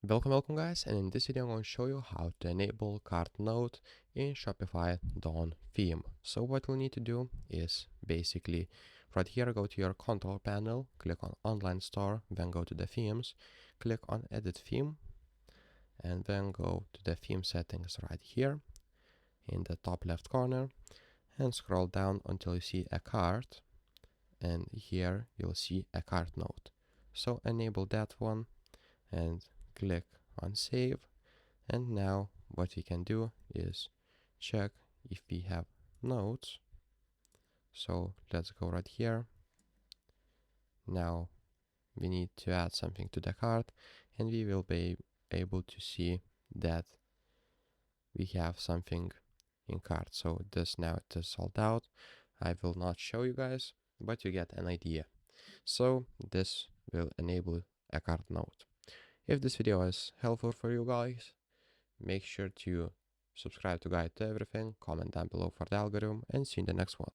Welcome guys, and in this video I'm going to show you how to enable cart node in Shopify Dawn theme. So what you'll need to do is basically right here go to your control panel, click on online store, then go to the themes, click on edit theme, and then go to the theme settings right here in the top left corner and scroll down until you see a cart, and here you'll see a cart node. So enable that one and click on save, and now what we can do is check if we have nodes. So let's go right here. Now we need to add something to the cart, and we will be able to see that we have something in cart. So this now it is sold out. I will not show you guys, but you get an idea. So this will enable a cart node. If this video is helpful for you guys, make sure to subscribe to Guide to Everything, comment down below for the algorithm, and see you in the next one.